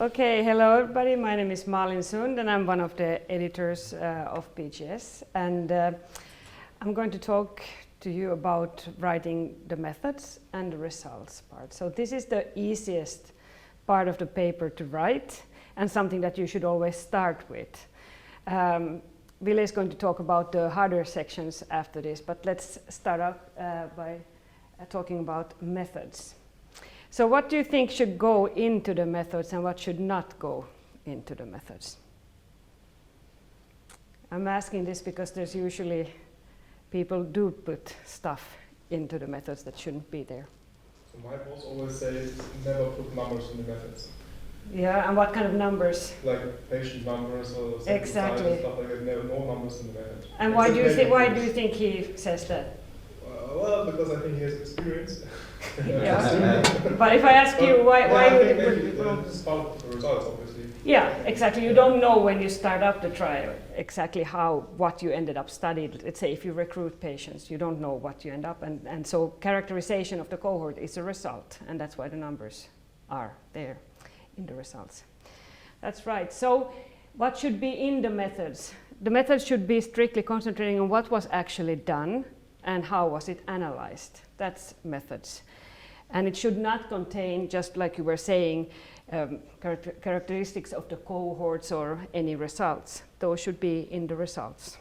Okay, hello everybody. My name is Malin Sund and I'm one of the editors of BGS. And I'm going to talk to you about writing the methods and the results part. So this is the easiest part of the paper to write and something that you should always start with. Ville is going to talk about the harder sections after this, but let's start up by talking about methods. So what do you think should go into the methods and what should not go into the methods? I'm asking this because there's usually people do put stuff into the methods that shouldn't be there. So my boss always says never put numbers in the methods. Yeah, and what kind of numbers? Like patient numbers or exactly. And stuff like that. Never, no numbers in the method. And why do you think he says that? Well, because I think he has experience. Yeah. But if I ask you why would this is part of the results, obviously. Yeah, exactly. You don't know when you start up the trial exactly what you ended up studying. Let's say if you recruit patients, you don't know what you end up, and so characterization of the cohort is a result, and that's why the numbers are there in the results. That's right. So what should be in the methods? The methods should be strictly concentrating on what was actually done and how was it analyzed. That's methods. And it should not contain, just like you were saying, characteristics of the cohorts or any results. Those should be in the results.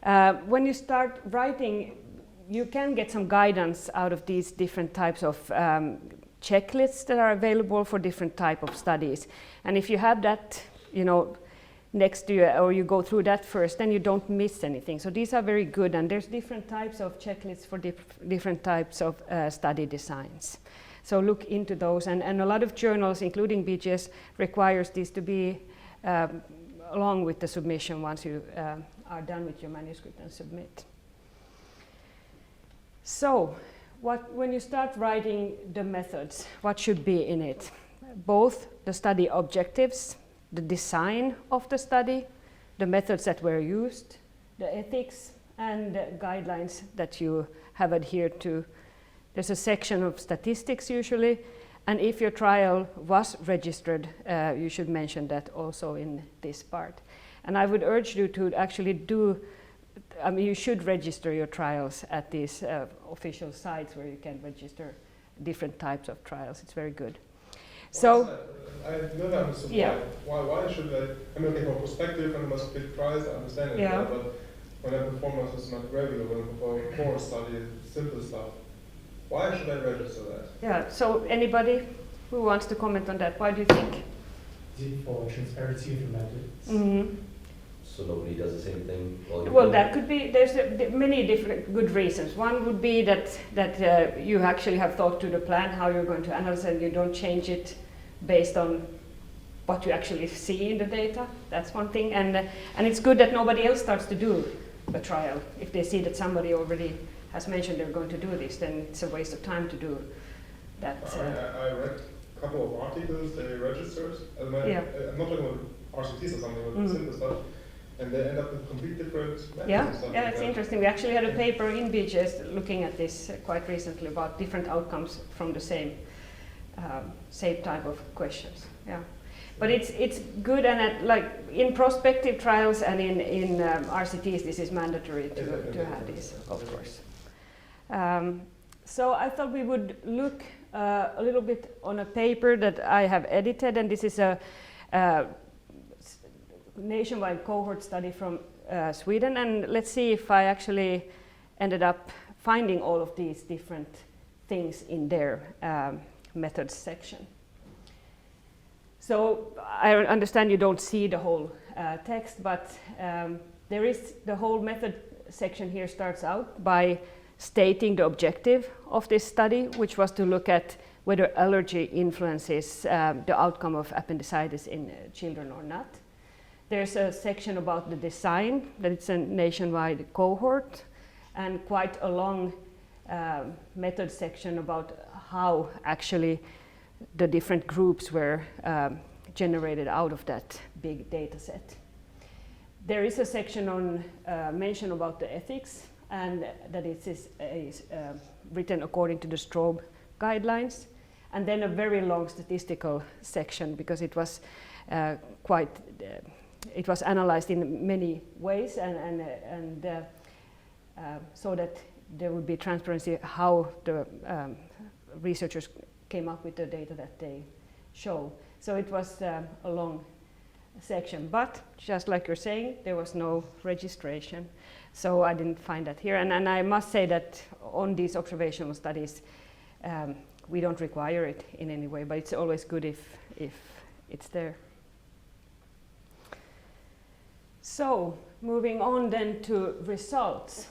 When you start writing, you can get some guidance out of these different types of checklists that are available for different type of studies. And if you have that, next to you, or you go through that first, then you don't miss anything. So these are very good, and there's different types of checklists for different types of study designs. So look into those, and a lot of journals, including BGS, requires these to be along with the submission once you are done with your manuscript and submit. So when you start writing the methods, what should be in it? Both the study objectives, the design of the study, the methods that were used, the ethics, and the guidelines that you have adhered to. There's a section of statistics usually, and if your trial was registered, you should mention that also in this part. And I would urge you to actually you should register your trials at these official sites where you can register different types of trials. It's very good. So, I don't understand why should I mean, okay, from perspective and must pick price, I understand it, yeah. But when a performance is not regular, when I perform a core study, simple stuff, why should I register that? Yeah, so anybody who wants to comment on that, why do you think? For transparency of the methods. Mm-hmm. So nobody does the same thing? Well, that could be, there's many different good reasons. One would be that you actually have thought to the plan how you're going to analyze and you don't change it based on what you actually see in the data. That's one thing. And it's good that nobody else starts to do a trial. If they see that somebody already has mentioned they're going to do this, then it's a waste of time to do that. I read a couple of articles they registered. I'm not talking about RCTs or something, but simple stuff. And they end up with complete different methods. Yeah, it's interesting. We actually had a paper in BGS looking at this quite recently about different outcomes from the same type of questions. Yeah, but it's good, and like in prospective trials and in RCTs, this is mandatory to have this, of course. So I thought we would look a little bit on a paper that I have edited, and this is a nationwide cohort study from Sweden, and let's see if I actually ended up finding all of these different things in their methods section. So I understand you don't see the whole text, but there is the whole method section here starts out by stating the objective of this study, which was to look at whether allergy influences the outcome of appendicitis in children or not. There's a section about the design, that it's a nationwide cohort, and quite a long method section about how actually the different groups were generated out of that big data set. There is a section on mention about the ethics, and that it is written according to the Strobe guidelines. and then a very long statistical section because it was it was analyzed in many ways and so that there would be transparency how the researchers came up with the data that they show. So it was a long section, but just like you're saying, there was no registration, so I didn't find that here. And I must say that on these observational studies, we don't require it in any way, but it's always good if it's there. So moving on then to results.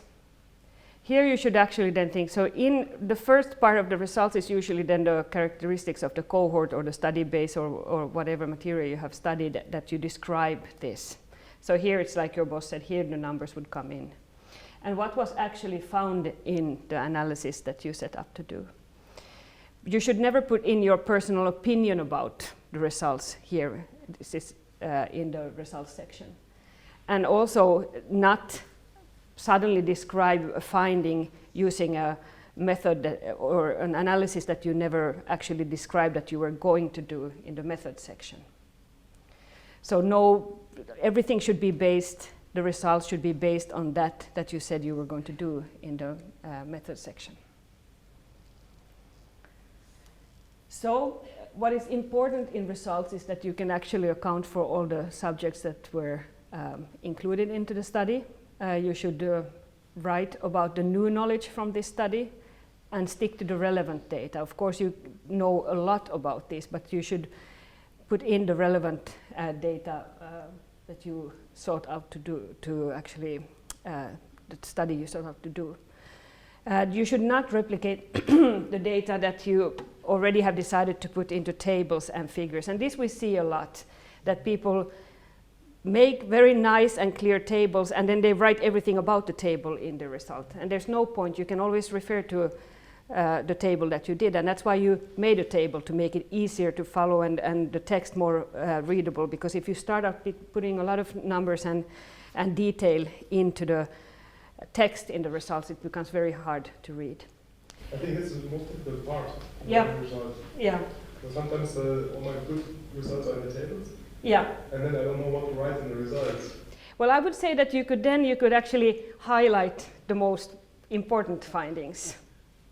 Here you should actually then think, so in the first part of the results is usually then the characteristics of the cohort or the study base or whatever material you have studied that you describe this. So here it's like your boss said, here the numbers would come in. And what was actually found in the analysis that you set up to do. You should never put in your personal opinion about the results here. This is in the results section. And also not suddenly describe a finding using a method or an analysis that you never actually described that you were going to do in the method section. So no, everything should be based, the results should be based on that you said you were going to do in the method section. So what is important in results is that you can actually account for all the subjects that were included into the study. You should write about the new knowledge from this study and stick to the relevant data. Of course, you know a lot about this, but you should put in the relevant data that you sought out to do, to actually the study you sought out to do. You should not replicate the data that you already have decided to put into tables and figures. And this we see a lot, that people make very nice and clear tables and then they write everything about the table in the result. And there's no point, you can always refer to the table that you did, and that's why you made a table, to make it easier to follow and the text more readable, because if you start out putting a lot of numbers and detail into the text in the results, it becomes very hard to read. I think this is the most difficult part of Yeah. the results. Yeah. So sometimes all my good results are in the tables. Yeah. And then I don't know what to write in the results. Well, I would say that you could actually highlight the most important findings.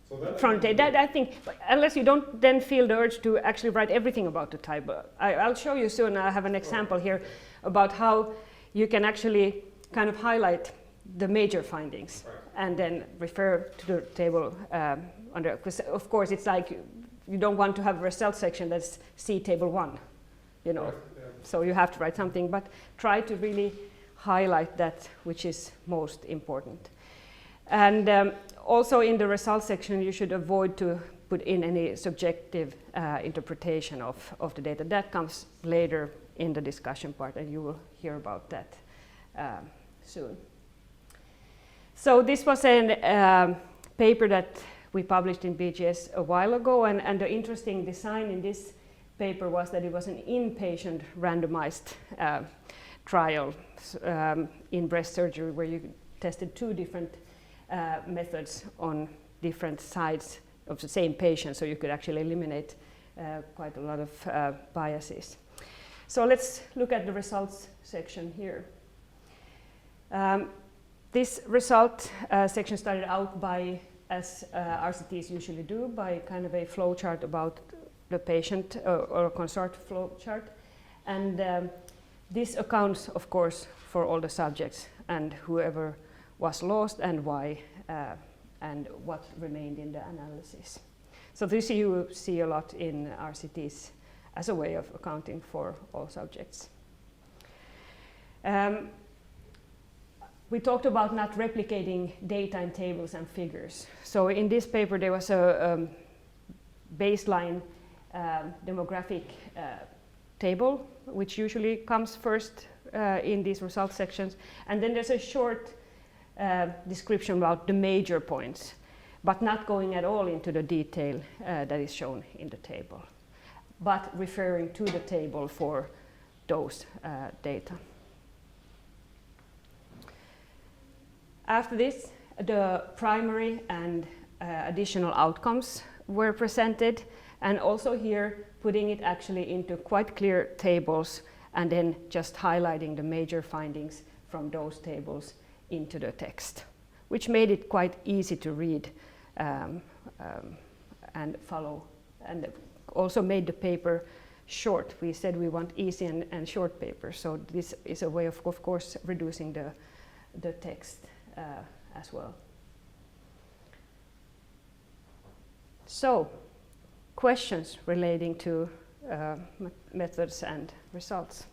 So that From that, I think, unless you don't then feel the urge to actually write everything about the table. I'll show you soon. I have an example here about how you can actually kind of highlight the major findings, right, and then refer to the table under. Because of course, it's like you don't want to have a result section that's see table 1, you know. right, yeah. So you have to write something, but try to really highlight that which is most important. And also in the results section, you should avoid to put in any subjective interpretation of the data. That comes later in the discussion part, and you will hear about that soon. So this was a paper that we published in BGS a while ago, and the interesting design in this paper was that it was an inpatient randomized trial in breast surgery, where you tested 2 different methods on different sides of the same patient, so you could actually eliminate quite a lot of biases. So let's look at the results section here. This result section started out by, as RCTs usually do, by kind of a flow chart about the patient or a consort flow chart. And this accounts, of course, for all the subjects and whoever was lost and why, and what remained in the analysis. So this you see a lot in RCTs as a way of accounting for all subjects. We talked about not replicating data in tables and figures. So in this paper there was a baseline demographic table, which usually comes first in these result sections, and then there's a short description about the major points, but not going at all into the detail that is shown in the table, but referring to the table for those data. After this, the primary and additional outcomes were presented, and also here putting it actually into quite clear tables and then just highlighting the major findings from those tables into the text, which made it quite easy to read and follow, and also made the paper short. We said we want easy and short paper, so this is a way of course reducing the text as well. So, questions relating to methods and results?